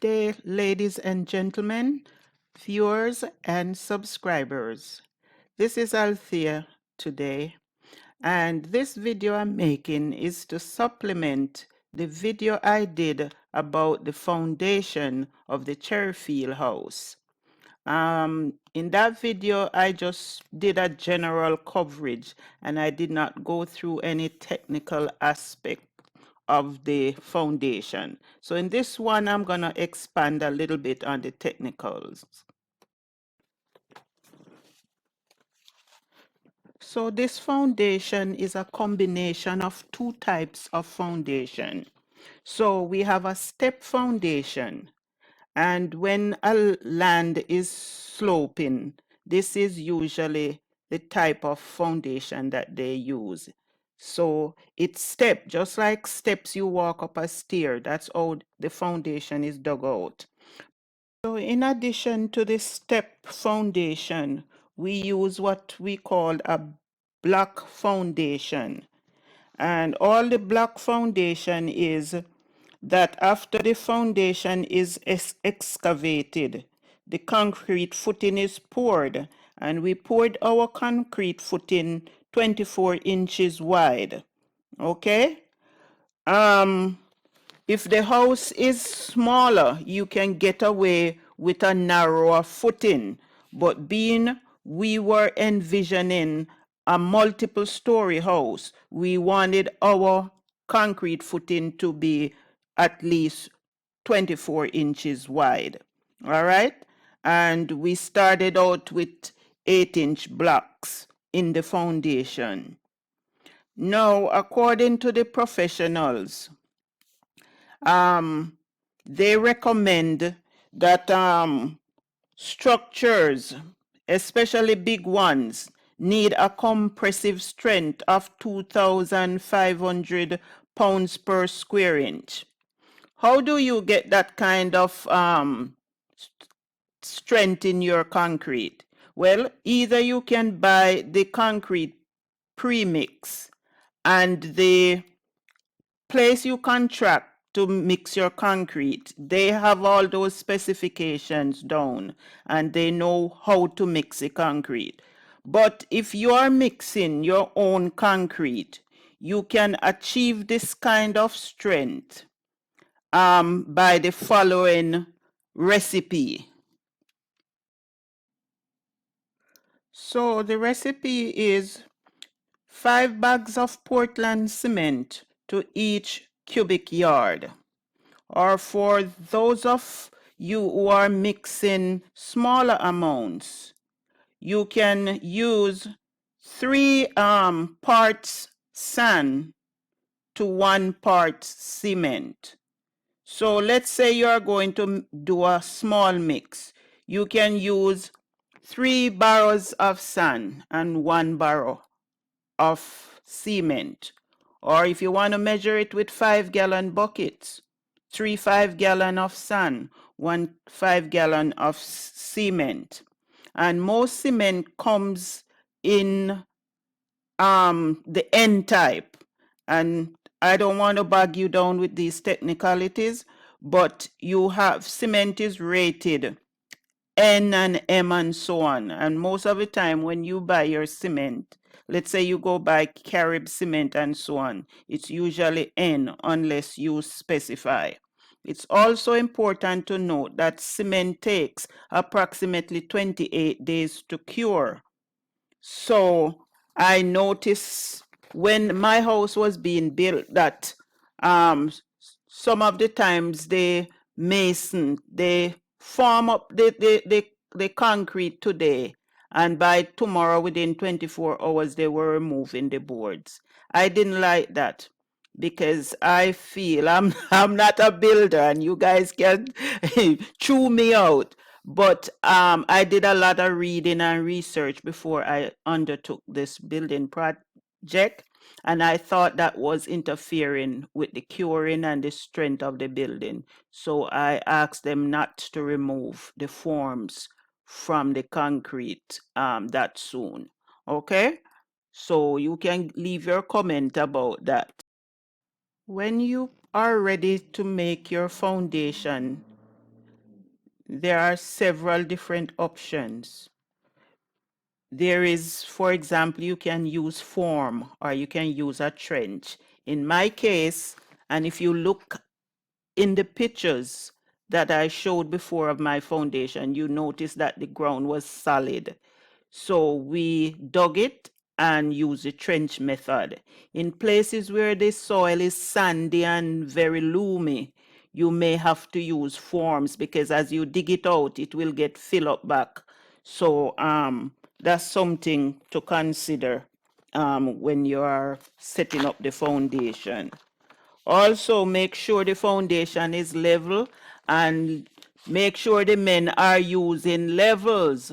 day, ladies and gentlemen, viewers and subscribers. This is Althea today, and this video I'm making is to supplement the video I did about the foundation of the Cherryfield house. In that video, I just did a general coverage and I did not go through any technical aspect of the foundation. So in this one, I'm going to expand a little bit on the technicals. So this foundation is a combination of two types of foundation. So we have a step foundation, and when a land is sloping, this is usually the type of foundation that they use. So it's step, just like steps you walk up a stair. That's how the foundation is dug out. So in addition to the step foundation, we use what we call a block foundation. And all the block foundation is that after the foundation is excavated, the concrete footing is poured, and we poured our concrete footing 24 inches wide. Okay? If the house is smaller, you can get away with a narrower footing. But being we were envisioning a multiple story house, we wanted our concrete footing to be at least 24 inches wide. All right? And we started out with 8-inch blocks in the foundation. Now, according to the professionals, they recommend that structures, especially big ones, need a compressive strength of 2,500 pounds per square inch. How do you get that kind of strength in your concrete? Well, either you can buy the concrete premix, and the place you contract to mix your concrete, they have all those specifications down and they know how to mix the concrete. But if you are mixing your own concrete, you can achieve this kind of strength by the following recipe. So the recipe is 5 bags of Portland cement to each cubic yard. Or for those of you who are mixing smaller amounts, you can use 3 parts sand to 1 part cement. So let's say you are going to do a small mix. You can use 3 barrels of sand and 1 barrel of cement. Or if you want to measure it with 5-gallon buckets, 3 5-gallon of sand, 1 5-gallon of cement. And most cement comes in the N type. And I don't want to bog you down with these technicalities, but you have cement is rated N and M and so on. And most of the time when you buy your cement, let's say you go buy Carib cement and so on, it's usually N unless you specify. It's also important to note that cement takes approximately 28 days to cure. So I noticed when my house was being built that some of the times the mason, they form up the concrete today, and by tomorrow within 24 hours they were removing the boards. I didn't like that because I feel I'm not a builder and you guys can chew me out. But I did a lot of reading and research before I undertook this building project, and I thought that was interfering with the curing and the strength of the building. So I asked them not to remove the forms from the concrete that soon. Okay? So you can leave your comment about that. When you are ready to make your foundation, there are several different options. There is, for example, you can use form or you can use a trench. In my case, and if you look in the pictures that I showed before of my foundation, you notice that the ground was solid. So we dug it and used the trench method. In places where the soil is sandy and very loomy, you may have to use forms because as you dig it out, it will get filled up back. So that's something to consider when you are setting up the foundation. Also, make sure the foundation is level and make sure the men are using levels.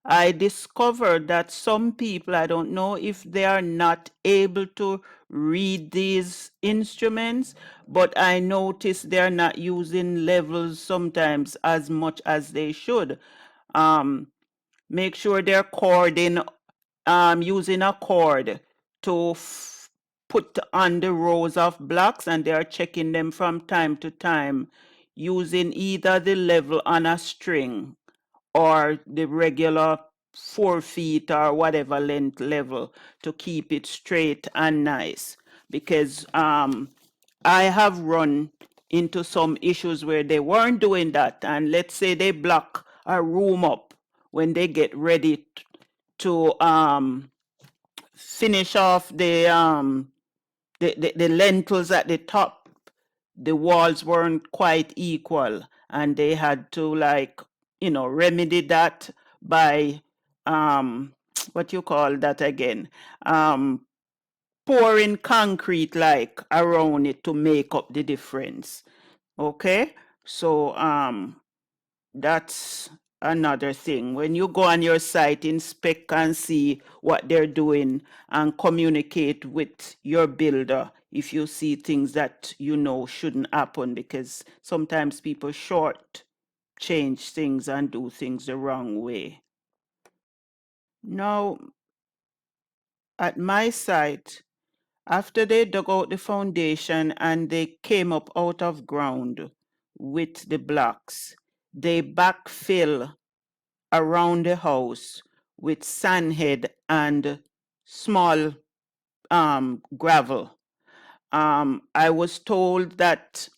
I discovered that some people, I don't know if they are not able to read these instruments, but I noticed they're not using levels sometimes as much as they should. Make sure they're cording, using a cord to put on the rows of blocks, and they are checking them from time to time using either the level on a string or the regular 4 feet or whatever length level to keep it straight and nice. Because I have run into some issues where they weren't doing that, and let's say they block a room up when they get ready to finish off the lentils at the top. The walls weren't quite equal, and they had to, like, remedy that by what you call that again, pouring concrete like around it to make up the difference. Okay, so that's another thing. When you go on your site, inspect and see what they're doing and communicate with your builder if you see things that shouldn't happen, because sometimes people short change things and do things the wrong way. Now, at my site, after they dug out the foundation and they came up out of ground with the blocks, they backfill around the house with sandhead and small gravel. I was told that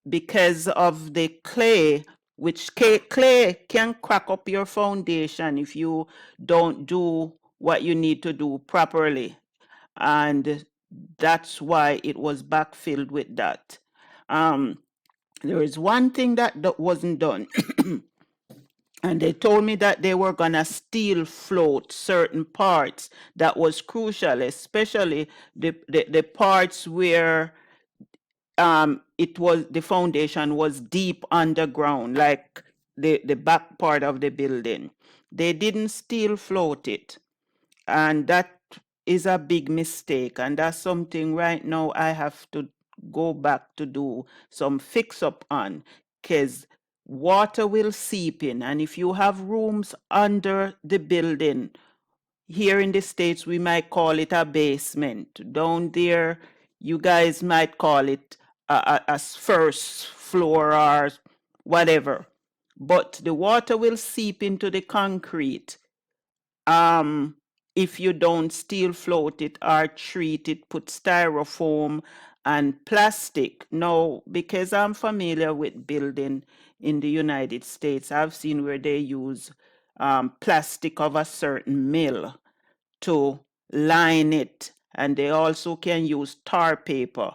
because of the clay, which clay can crack up your foundation if you don't do what you need to do properly. And that's why it was backfilled with that. There is one thing that wasn't done. And they told me that they were gonna steel float certain parts that was crucial, especially the parts where it was the foundation was deep underground, like the back part of the building. They didn't steel float it, and that is a big mistake, and that's something right now I have to go back to do some fix up on, because water will seep in, and if you have rooms under the building, here in the States we might call it a basement. Down there you guys might call it a first floor or whatever, but the water will seep into the concrete if you don't steel float it or treat it, put styrofoam and plastic. Now, because I'm familiar with building in the United States, I've seen where they use plastic of a certain mill to line it, and they also can use tar paper.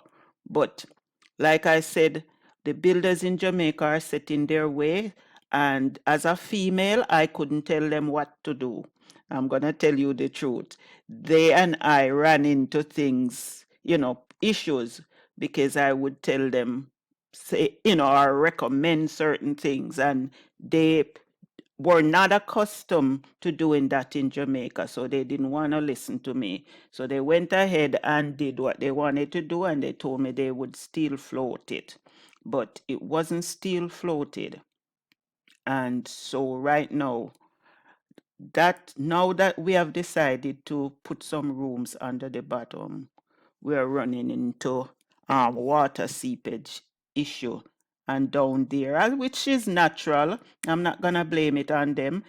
But like I said, the builders in Jamaica are set in their way, and as a female, I couldn't tell them what to do. I'm going to tell you the truth. They and I ran into things, issues, because I would tell them, say, or recommend certain things, and they were not accustomed to doing that in Jamaica, so they didn't want to listen to me. So they went ahead and did what they wanted to do, and they told me they would steel float it. But it wasn't steel floated. And so right now, that we have decided to put some rooms under the bottom, we're running into water seepage issue and down there, which is natural. I'm not gonna blame it on them.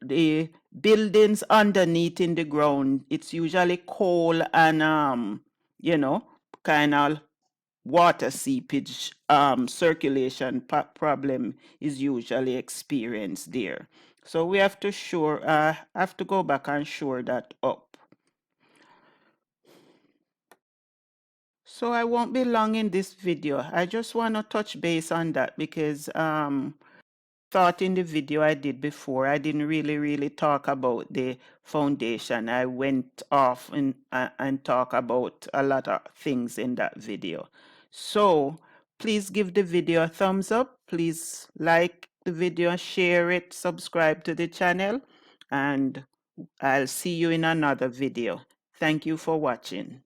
The buildings underneath in the ground, it's usually coal and you know, kind of water seepage circulation problem is usually experienced there. So we have to have to go back and shore that up. So I won't be long in this video. I just want to touch base on that because thought in the video I did before, I didn't really talk about the foundation. I went off and talk about a lot of things in that video. So please give the video a thumbs up. Please like the video, share it, subscribe to the channel, and I'll see you in another video. Thank you for watching.